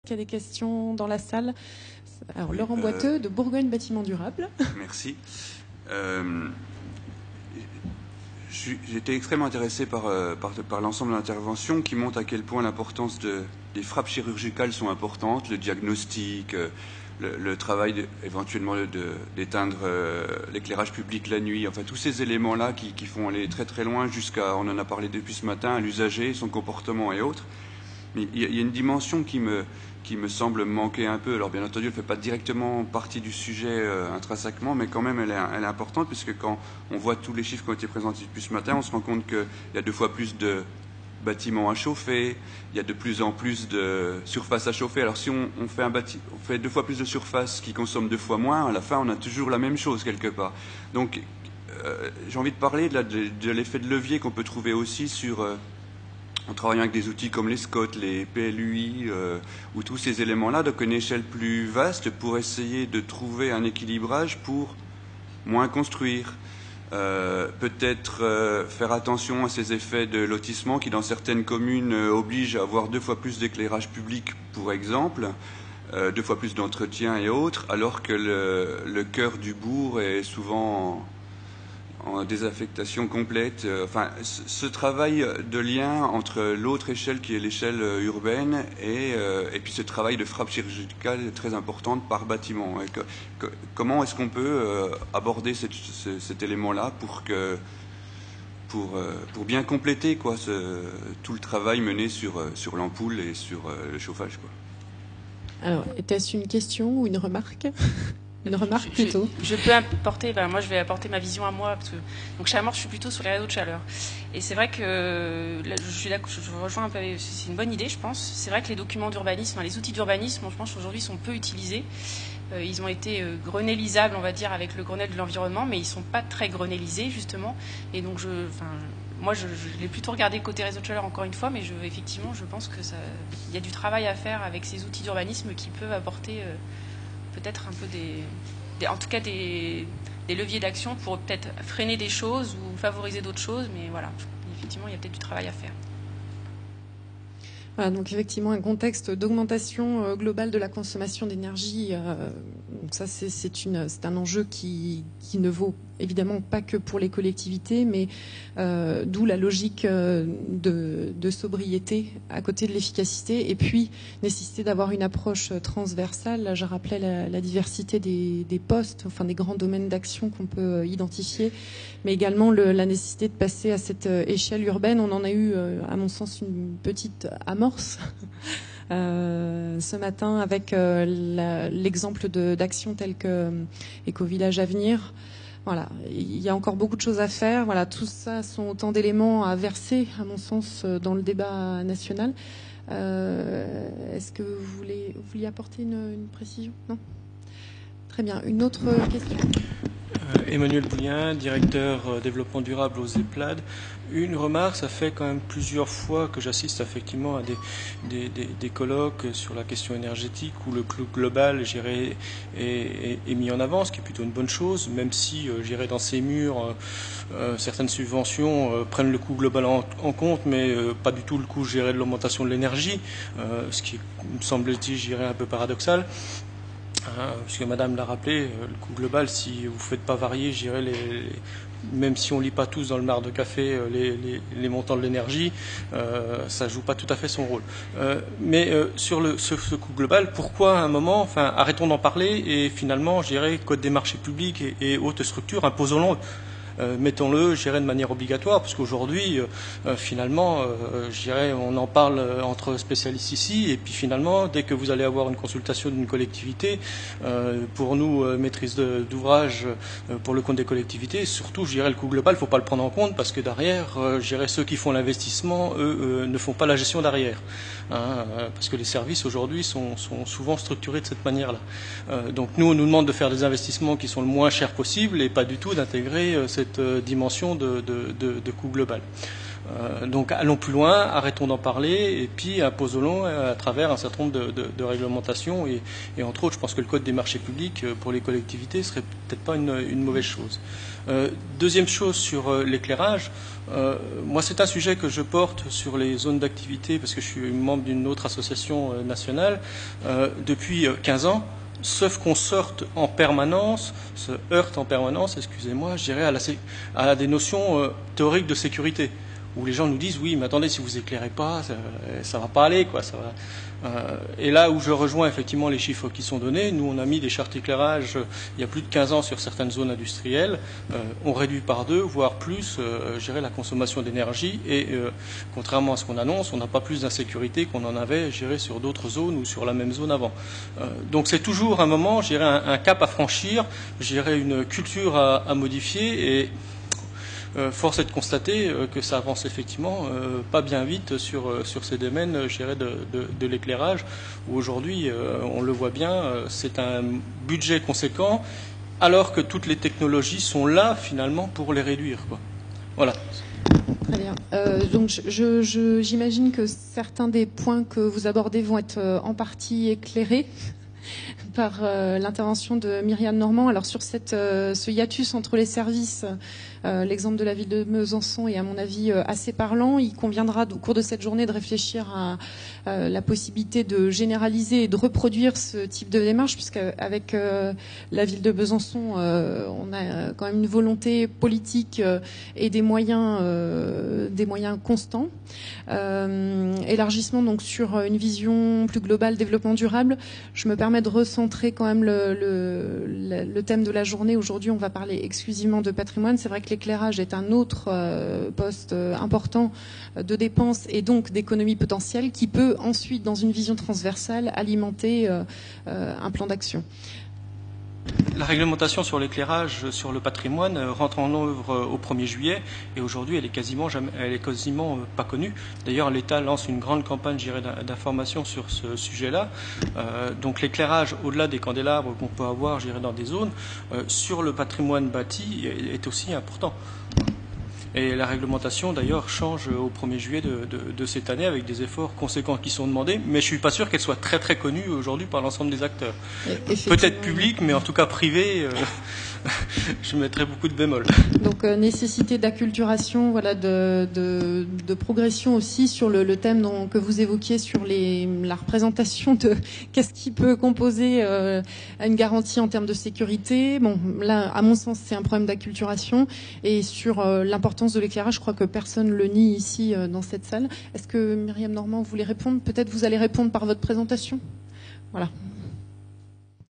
Il y a des questions dans la salle. Alors, Laurent Boiteux, de Bourgogne Bâtiment Durable. Merci. J'ai été extrêmement intéressé par l'ensemble de l'intervention qui montre à quel point l'importance des frappes chirurgicales sont importantes, le diagnostic, le travail éventuellement d'éteindre l'éclairage public la nuit, enfin tous ces éléments-là qui font aller très très loin jusqu'à, on en a parlé depuis ce matin, à l'usager, son comportement et autres. Mais il y a une dimension qui me semble manquer un peu. Alors bien entendu, elle ne fait pas directement partie du sujet intrinsèquement, mais quand même elle est importante, puisque quand on voit tous les chiffres qui ont été présentés depuis ce matin, on se rend compte qu'il y a 2 fois plus de bâtiments à chauffer, il y a de plus en plus de surface à chauffer. Alors si on fait 2 fois plus de surface qui consomme 2 fois moins, à la fin on a toujours la même chose quelque part. Donc j'ai envie de parler de l'effet de levier qu'on peut trouver aussi en travaillant avec des outils comme les SCOT, les PLUI, ou tous ces éléments-là, donc à une échelle plus vaste pour essayer de trouver un équilibrage pour moins construire. Peut-être faire attention à ces effets de lotissement qui, dans certaines communes, obligent à avoir 2 fois plus d'éclairage public, pour exemple, 2 fois plus d'entretien et autres, alors que le cœur du bourg est souvent en désaffectation complète. Enfin, ce travail de lien entre l'autre échelle qui est l'échelle urbaine et puis ce travail de frappe chirurgicale très importante par bâtiment. Comment est-ce qu'on peut aborder cet élément-là pour bien compléter tout le travail mené sur l'ampoule et sur le chauffage, quoi. Alors, était-ce une question ou une remarque? Une remarque plutôt. Je peux apporter, moi je vais apporter ma vision à moi, parce que donc chez Amorce, je suis plutôt sur les réseaux de chaleur. Et c'est vrai que là, je rejoins un peu, c'est une bonne idée, je pense. C'est vrai que les documents d'urbanisme, les outils d'urbanisme, je pense aujourd'hui sont peu utilisés. Ils ont été grenélisables, on va dire, avec le Grenelle de l'environnement, mais ils sont pas très grenélisés justement. Et donc moi je l'ai plutôt regardé côté réseau de chaleur encore une fois, mais effectivement je pense que il y a du travail à faire avec ces outils d'urbanisme qui peuvent apporter peut-être un peu en tout cas des leviers d'action pour peut-être freiner des choses ou favoriser d'autres choses, mais voilà, effectivement, il y a peut-être du travail à faire. Voilà, donc effectivement un contexte d'augmentation globale de la consommation d'énergie. Donc ça c'est un enjeu qui ne vaut évidemment pas que pour les collectivités, mais d'où la logique de sobriété à côté de l'efficacité, et puis nécessité d'avoir une approche transversale. Là, je rappelais la diversité des postes, enfin des grands domaines d'action qu'on peut identifier, mais également la nécessité de passer à cette échelle urbaine. On en a eu, à mon sens, une petite amorce ce matin avec l'exemple d'actions telles que Éco-Village Avenir. Voilà, il y a encore beaucoup de choses à faire. Voilà, tout ça sont autant d'éléments à verser, à mon sens, dans le débat national. Est-ce que vous vouliez apporter une précision? Non? Très bien. Une autre question? Emmanuel Boulien, directeur développement durable aux EPLAD. Une remarque, ça fait quand même plusieurs fois que j'assiste effectivement à des colloques sur la question énergétique où le coût global est mis en avant, ce qui est plutôt une bonne chose, même si dans ces murs, certaines subventions prennent le coût global en compte, mais pas du tout le coût de l'augmentation de l'énergie, ce qui me semble-t-il un peu paradoxal. Puisque Madame l'a rappelé, le coût global, si vous ne faites pas varier, même si on ne lit pas tous dans le marc de café les montants de l'énergie, ça ne joue pas tout à fait son rôle. Mais sur ce coût global, pourquoi à un moment, arrêtons d'en parler et finalement, code des marchés publics et hautes structures, imposons-le. Mettons-le, de manière obligatoire, parce qu'aujourd'hui, finalement, on en parle entre spécialistes ici, et puis finalement, dès que vous allez avoir une consultation d'une collectivité, pour nous, maîtrise d'ouvrage pour le compte des collectivités, surtout, le coût global, il ne faut pas le prendre en compte, parce que derrière, ceux qui font l'investissement, eux, ne font pas la gestion derrière. Parce que les services, aujourd'hui, sont souvent structurés de cette manière-là. Donc nous, on nous demande de faire des investissements qui sont le moins chers possible, et pas du tout d'intégrer cette dimension de coût global. Donc allons plus loin, arrêtons d'en parler et puis imposons-le à travers un certain nombre de réglementations et entre autres, je pense que le code des marchés publics pour les collectivités serait peut-être pas une mauvaise chose. Deuxième chose sur l'éclairage, moi c'est un sujet que je porte sur les zones d'activité parce que je suis membre d'une autre association nationale depuis 15 ans. Sauf qu'on se heurte en permanence, excusez-moi, je dirais à des notions théoriques de sécurité, où les gens nous disent oui, mais attendez, si vous éclairez pas, ça va pas aller, quoi. Ça va. Et là où je rejoins effectivement les chiffres qui sont donnés, nous on a mis des chartes d'éclairage il y a plus de 15 ans sur certaines zones industrielles, on réduit par 2, voire plus, je dirais, la consommation d'énergie et contrairement à ce qu'on annonce, on n'a pas plus d'insécurité qu'on en avait, je dirais, sur d'autres zones ou sur la même zone avant. Donc c'est toujours un moment, je dirais, un cap à franchir, je dirais, une culture à modifier et force est de constater que ça avance effectivement pas bien vite sur ces domaines, je dirais, de l'éclairage, où aujourd'hui, on le voit bien, c'est un budget conséquent, alors que toutes les technologies sont là, finalement, pour les réduire, quoi. Voilà. Très bien. Donc, j'imagine que certains des points que vous abordez vont être en partie éclairés par l'intervention de Myriam Normand. Alors sur ce hiatus entre les services, l'exemple de la ville de Besançon est à mon avis assez parlant. Il conviendra au cours de cette journée de réfléchir à la possibilité de généraliser et de reproduire ce type de démarche, puisqu'avec la ville de Besançon, on a quand même une volonté politique et des moyens constants. Élargissement donc sur une vision plus globale, développement durable. Je me permets de recentrer quand même le thème de la journée. Aujourd'hui, on va parler exclusivement de patrimoine. C'est vrai que l'éclairage est un autre poste important de dépenses et donc d'économie potentielle qui peut ensuite, dans une vision transversale, alimenter un plan d'action. La réglementation sur l'éclairage, sur le patrimoine, rentre en œuvre au 1er juillet et aujourd'hui elle est quasiment pas connue. D'ailleurs, l'État lance une grande campagne, je dirais, d'information sur ce sujet-là. Donc l'éclairage, au-delà des candélabres qu'on peut avoir, je dirais, dans des zones, sur le patrimoine bâti est aussi important. Et la réglementation, d'ailleurs, change au 1er juillet de cette année avec des efforts conséquents qui sont demandés, mais je ne suis pas sûr qu'elle soit très très connue aujourd'hui par l'ensemble des acteurs. Peut-être public, mais en tout cas privé, je mettrais beaucoup de bémol. Donc nécessité d'acculturation, voilà, de progression aussi sur le thème que vous évoquiez sur la représentation de qu'est-ce qui peut composer une garantie en termes de sécurité. Bon, là, à mon sens, c'est un problème d'acculturation et sur l'importance de l'éclairage, je crois que personne le nie ici dans cette salle. Est-ce que Myriam Normand voulait répondre? Peut-être vous allez répondre par votre présentation. Voilà.